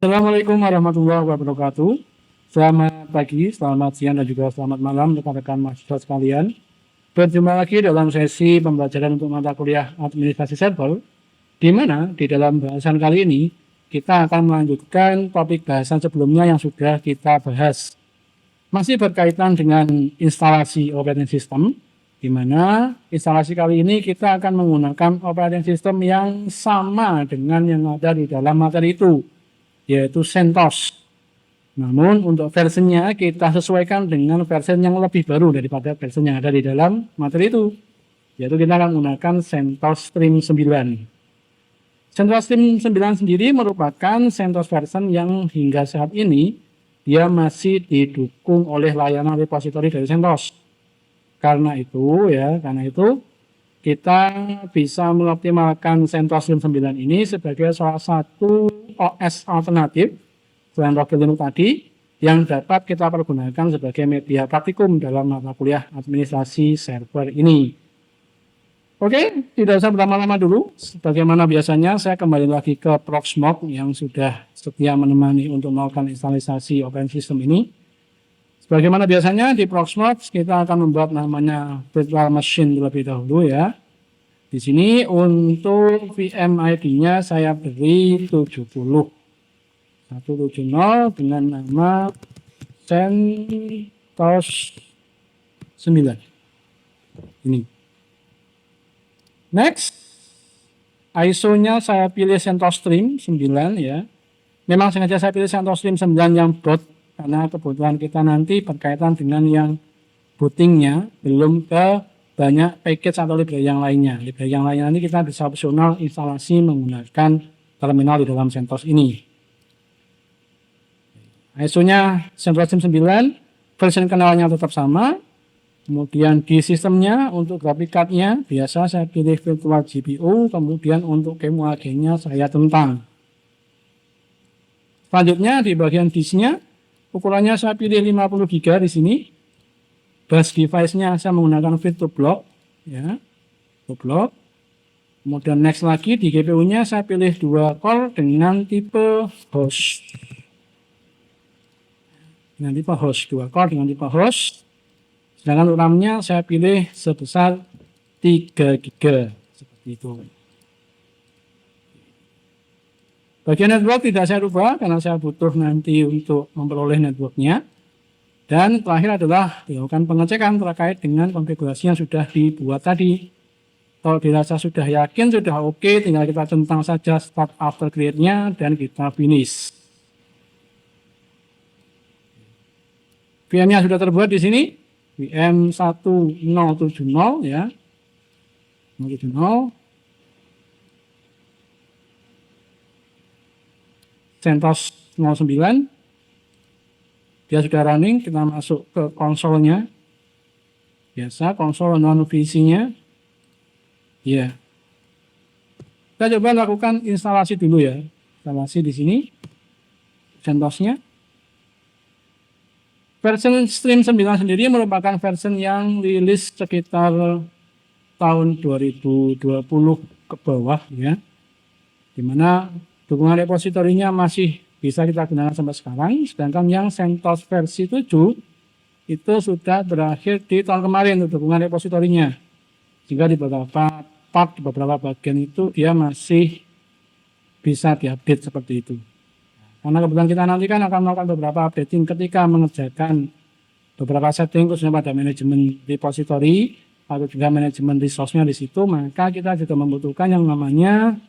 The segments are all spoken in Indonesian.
Assalamualaikum warahmatullahi wabarakatuh. Selamat pagi, selamat siang, dan juga selamat malam rekan-rekan mahasiswa sekalian. Berjumpa lagi dalam sesi pembelajaran untuk mata kuliah administrasi server, di mana di dalam bahasan kali ini kita akan melanjutkan topik bahasan sebelumnya yang sudah kita bahas. Masih berkaitan dengan instalasi operating system, di mana instalasi kali ini kita akan menggunakan operating system yang sama dengan yang ada di dalam materi itu, yaitu CentOS. Namun untuk versinya kita sesuaikan dengan versi yang lebih baru daripada versi yang ada di dalam materi itu, yaitu kita akan menggunakan CentOS Stream 9. CentOS Stream 9 sendiri merupakan CentOS version yang hingga saat ini dia masih didukung oleh layanan repository dari CentOS. Karena itu kita bisa mengoptimalkan CentOS Stream 9 ini sebagai salah satu OS alternatif selain Rocky Linux tadi yang dapat kita pergunakan sebagai media praktikum dalam mata kuliah administrasi server ini. Oke, tidak usah berlama-lama dulu. Sebagaimana biasanya saya kembali lagi ke Proxmox yang sudah setia menemani untuk melakukan instalisasi operating system ini. Sebagaimana biasanya di Proxmox kita akan membuat namanya virtual machine terlebih dahulu ya. Di sini untuk VM ID-nya saya beri 70. 170 dengan nama CentOS 9. Ini. Next, ISO-nya saya pilih CentOS Stream 9 ya. Memang sengaja saya pilih CentOS Stream 9 yang boot karena kebutuhan kita nanti berkaitan dengan yang bootingnya belum ke banyak package atau library yang lainnya. Library yang lainnya nanti kita bisa opsional instalasi menggunakan terminal di dalam CentOS ini. ISO-nya CentOS 9, versi kenalnya tetap sama. Kemudian di sistemnya untuk graphic card-nya biasa saya pilih virtual GPU, kemudian untuk QEMU-nya saya tentang. Selanjutnya di bagian disk-nya ukurannya saya pilih 50 GB di sini. Bus device-nya saya menggunakan VirtualBox ya, VirtualBox. Kemudian next lagi di GPU-nya saya pilih 2 core dengan tipe host. Dengan tipe host, 2 core dengan tipe host. Sedangkan RAM-nya saya pilih sebesar 3 GB seperti itu. Bagian network tidak saya rubah karena saya butuh nanti untuk memperoleh networknya. Dan terakhir adalah dilakukan pengecekan terkait dengan konfigurasi yang sudah dibuat tadi. Kalau dirasa sudah yakin, sudah oke, tinggal kita centang saja start after create-nya dan kita finish. VM-nya sudah terbuat di sini, VM 1070 ya. 1070. CentOS 09. Dia sudah running, kita masuk ke konsolnya. Biasa, konsol non VC-nya. Ya. Kita coba lakukan instalasi dulu ya. Instalasi di sini. CentOS-nya. Versi Stream 9 sendiri merupakan versi yang rilis sekitar tahun 2020 ke bawah ya. Dimana dukungan repositorinya masih bisa kita gunakan sampai sekarang, sedangkan yang CentOS versi 7 itu sudah berakhir di tahun kemarin untuk dukungan repositorinya. Sehingga di beberapa part, di beberapa bagian itu dia masih bisa diupdate seperti itu. Karena kebetulan kita nanti kan akan melakukan beberapa updating ketika mengerjakan beberapa setting khususnya pada manajemen repository atau juga manajemen resource-nya di situ, maka kita juga membutuhkan yang namanya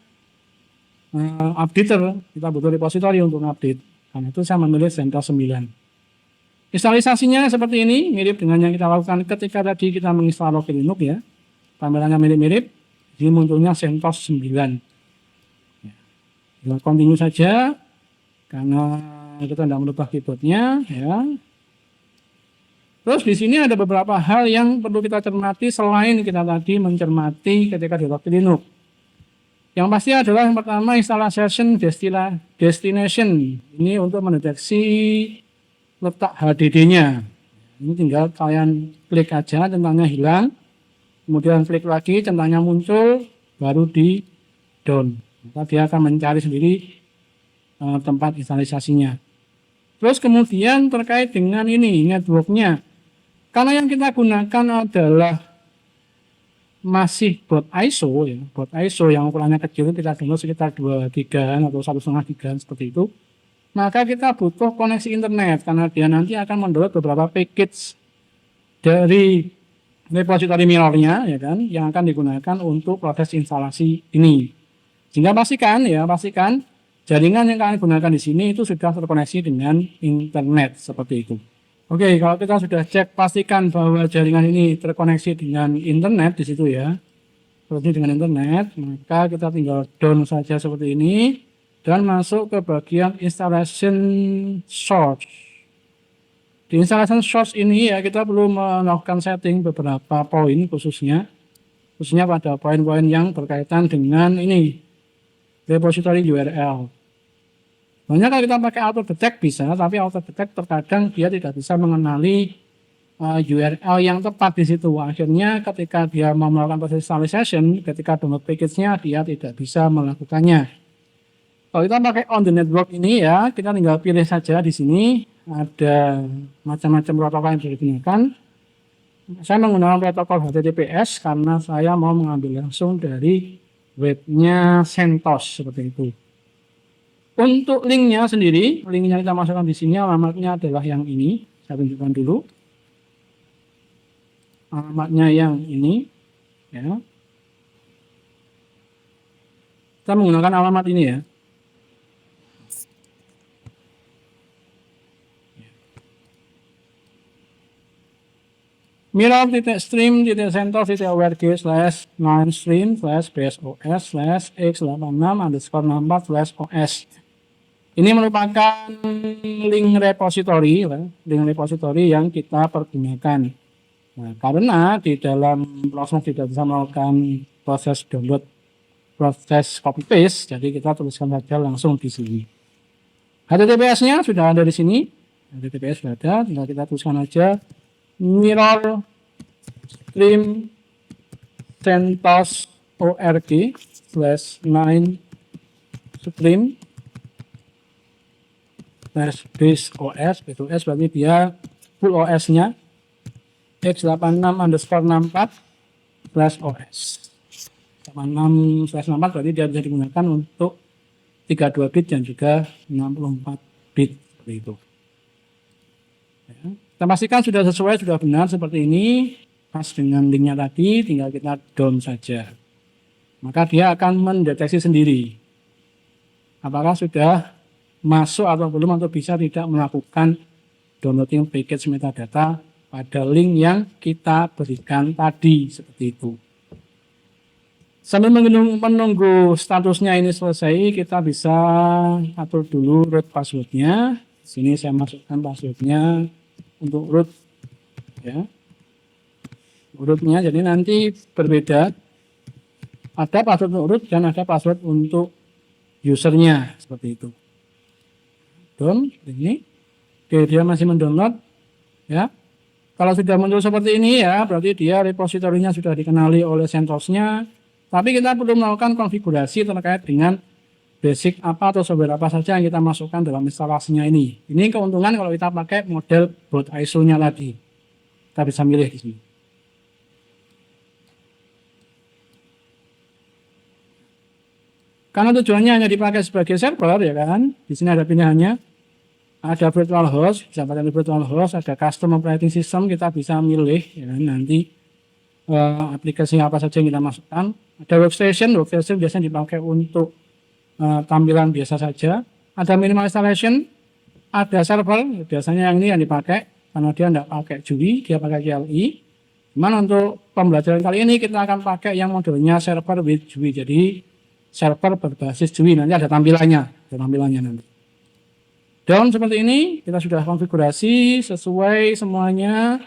updater. Kita butuh repository untuk update. Karena itu saya memilih CentOS 9. Instalisasinya seperti ini, mirip dengan yang kita lakukan ketika tadi kita menginstal Rocky Linux ya. Tampilannya mirip-mirip. Ini munculnya CentOS 9. Ya. Kita continue saja karena kita tidak merubah keyboardnya ya. Terus di sini ada beberapa hal yang perlu kita cermati selain kita tadi mencermati ketika di Rocky Linux. Yang pasti adalah yang pertama installation destination. Ini untuk mendeteksi letak HDD-nya. Ini tinggal kalian klik aja, centangnya hilang. Kemudian klik lagi, centangnya muncul, baru di down. Maka dia akan mencari sendiri tempat instalasinya. Terus kemudian terkait dengan ini networknya, karena yang kita gunakan adalah masih baud ISO ya, baud ISO yang ukurannya kecil, kita download sekitar 2 giga atau 1,5 giga seperti itu, maka kita butuh koneksi internet karena dia nanti akan mendownload beberapa package dari repository mirrornya ya kan, yang akan digunakan untuk proses instalasi ini. Sehingga pastikan jaringan yang kalian gunakan di sini itu sudah terkoneksi dengan internet seperti itu. Oke, kalau kita sudah cek pastikan bahwa jaringan ini terkoneksi dengan internet di situ ya, seperti dengan internet, maka kita tinggal down saja seperti ini dan masuk ke bagian installation source. Di installation source ini ya kita perlu melakukan setting beberapa poin khususnya pada poin-poin yang berkaitan dengan ini repository URL. Sebenarnya kalau kita pakai auto detect bisa, tapi auto detect terkadang dia tidak bisa mengenali URL yang tepat di situ. Akhirnya ketika dia mau melakukan proses installation, ketika download package-nya dia tidak bisa melakukannya. Kalau kita pakai on the network ini ya, kita tinggal pilih saja di sini ada macam-macam protokol yang bisa digunakan. Saya menggunakan protokol HTTPS karena saya mau mengambil langsung dari webnya CentOS seperti itu. Untuk linknya sendiri, linknya kita masukkan di sini, alamatnya adalah yang ini. Saya tunjukkan dulu. Alamatnya yang ini, ya. Kita menggunakan alamat ini ya. mirror.stream.centos.wrg/9stream/bsos/x86/64/os. Ini merupakan link repository yang kita pergunakan. Nah, karena di dalam proses tidak bisa melakukan proses download, proses copy paste, jadi kita tuliskan saja langsung di sini. HTTPS-nya sudah ada di sini. HTTPS sudah ada, tinggal kita tuliskan aja mirror stream centos.org/9 stream base OS, BTOS berarti dia full OS-nya x86_64/OS. 86/64 berarti dia bisa digunakan untuk 32 bit dan juga 64 bit seperti itu. Ya. Kita pastikan sudah sesuai, sudah benar seperti ini, pas dengan linknya tadi, tinggal kita down saja. Maka dia akan mendeteksi sendiri apakah sudah masuk atau belum, atau bisa tidak melakukan downloading package metadata pada link yang kita berikan tadi, seperti itu. Sambil menunggu statusnya ini selesai, kita bisa atur dulu root passwordnya. Sini saya masukkan passwordnya untuk root ya. Rootnya jadi nanti berbeda. Ada password untuk root dan ada password untuk usernya seperti itu. Down ini. Oke, dia masih mendownload ya. Kalau sudah muncul seperti ini ya, berarti dia repositorinya sudah dikenali oleh CentOS-nya. Tapi kita perlu melakukan konfigurasi terkait dengan basic apa atau software apa saja yang kita masukkan dalam instalasinya ini. Ini keuntungan kalau kita pakai model baud ISO-nya tadi. Kita bisa milih di sini. Karena tujuannya hanya dipakai sebagai server ya kan. Di sini ada pilihannya. Ada virtual host, bisa pakai virtual host, ada custom operating system, kita bisa milih ya kan, nanti aplikasi apa saja yang kita masukkan. Ada workstation biasanya dipakai untuk tampilan biasa saja. Ada minimal installation, ada server, biasanya yang ini yang dipakai karena dia tidak pakai GUI, dia pakai CLI. Cuman untuk pembelajaran kali ini kita akan pakai yang modelnya server with GUI, jadi server berbasis GUI, nanti ada tampilannya nanti. Down seperti ini, kita sudah konfigurasi sesuai semuanya,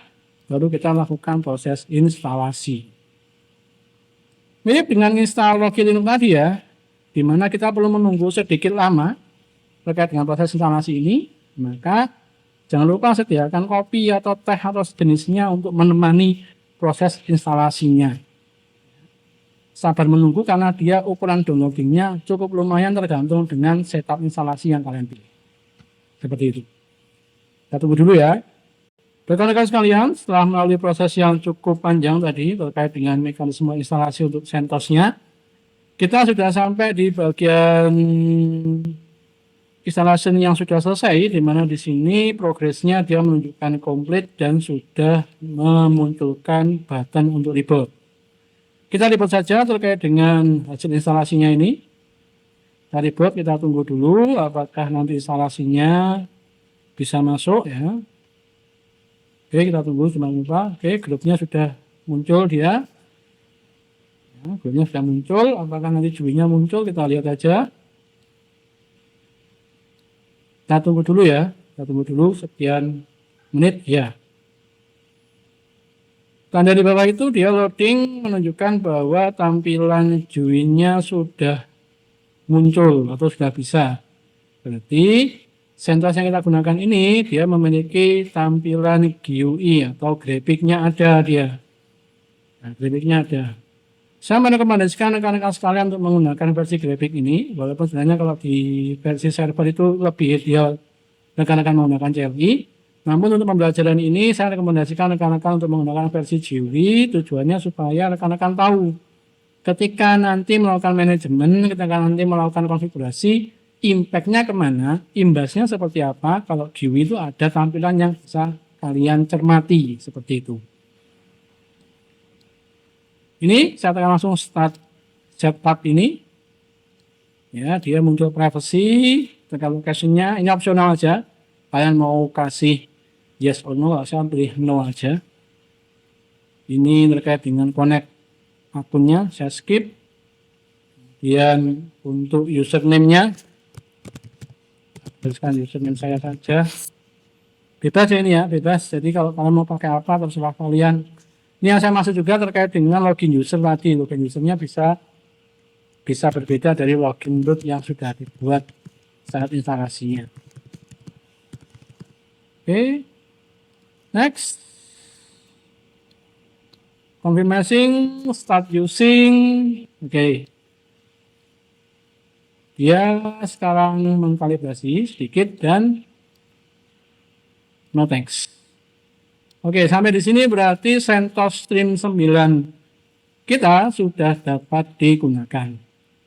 baru kita lakukan proses instalasi. Mirip dengan install Logi Linux tadi ya, di mana kita perlu menunggu sedikit lama terkait dengan proses instalasi ini, maka jangan lupa sediakan kopi atau teh atau sejenisnya untuk menemani proses instalasinya. sabar menunggu karena dia ukuran downloadingnya cukup lumayan tergantung dengan setup instalasi yang kalian pilih. Seperti itu. Kita tunggu dulu ya. Rekan-rekan sekalian, setelah melalui proses yang cukup panjang tadi terkait dengan mekanisme instalasi untuk CentOS-nya, kita sudah sampai di bagian installation yang sudah selesai, di mana di sini progresnya dia menunjukkan komplit dan sudah memunculkan button untuk reboot. Kita reboot saja terkait dengan hasil instalasinya ini. Kita reboot, kita tunggu dulu apakah nanti instalasinya bisa masuk ya. Oke, kita tunggu sebentar. Oke, grupnya sudah muncul dia. Ya, grupnya sudah muncul. Apakah nanti GUI-nya muncul? Kita lihat aja. Kita tunggu dulu ya. Kita tunggu dulu sekian menit ya. Tanda di bawah itu dia loading menunjukkan bahwa tampilan GUI-nya sudah muncul atau sudah bisa. Berarti CentOS yang kita gunakan ini dia memiliki tampilan GUI atau grafiknya ada dia. Nah, grafiknya ada. Saya merekomendasikan rekan-rekan sekalian untuk menggunakan versi grafik ini, walaupun sebenarnya kalau di versi server itu lebih ideal rekan-rekan menggunakan CLI. Namun untuk pembelajaran ini saya rekomendasikan rekan-rekan untuk menggunakan versi GUI, tujuannya supaya rekan-rekan tahu ketika nanti melakukan manajemen, ketika nanti melakukan konfigurasi, impact-nya kemana, imbasnya seperti apa, kalau GUI itu ada tampilan yang bisa kalian cermati, seperti itu. Ini saya tekan langsung start setup ini. Ya, dia muncul privacy, tekan location-nya, ini opsional aja. Kalian mau kasih yes or no, saya pilih no aja. Ini terkait dengan connect akunnya, saya skip. Kemudian untuk username-nya, tuliskan username saya saja. Bebas ya ini ya, bebas. Jadi kalau kalian mau pakai apa terserah kalian. Ini yang saya maksud juga terkait dengan login user tadi. Login usernya bisa berbeda dari login root yang sudah dibuat saat instalasinya. Oke. Next. Confirming, start using. Oke. Dia sekarang mengkalibrasi sedikit dan no thanks. Oke, sampai di sini berarti CentOS Stream 9 kita sudah dapat digunakan.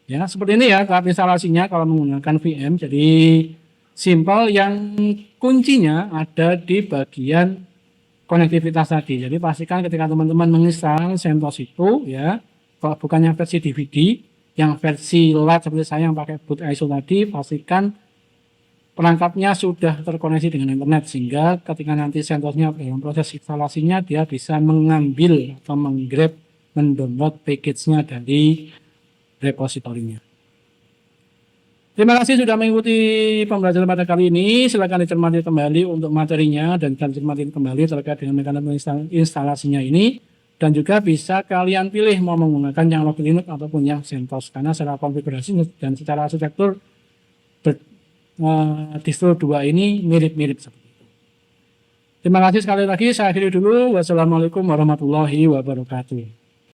Ya, seperti ini ya tahap instalasinya kalau menggunakan VM. Jadi simple, yang kuncinya ada di bagian konektivitas tadi. Jadi pastikan ketika teman-teman menginstal CentOS itu ya, kalau bukan yang versi DVD, yang versi light seperti saya yang pakai boot ISO tadi, pastikan perangkapnya sudah terkoneksi dengan internet sehingga ketika nanti CentOS-nya dalam proses instalasinya dia bisa mengambil atau menggrab, mendownload package-nya dari repositorinya. Terima kasih sudah mengikuti pembelajaran pada kali ini. Silakan dicermati kembali untuk materinya dan dicermati kembali terkait dengan mekanisme instalasinya ini. Dan juga bisa kalian pilih mau menggunakan yang login Linux ataupun yang CentOS, karena secara konfigurasi dan secara arsitektur distro 2 ini mirip-mirip seperti itu. Terima kasih sekali lagi, saya akhiri dulu. Wassalamualaikum warahmatullahi wabarakatuh.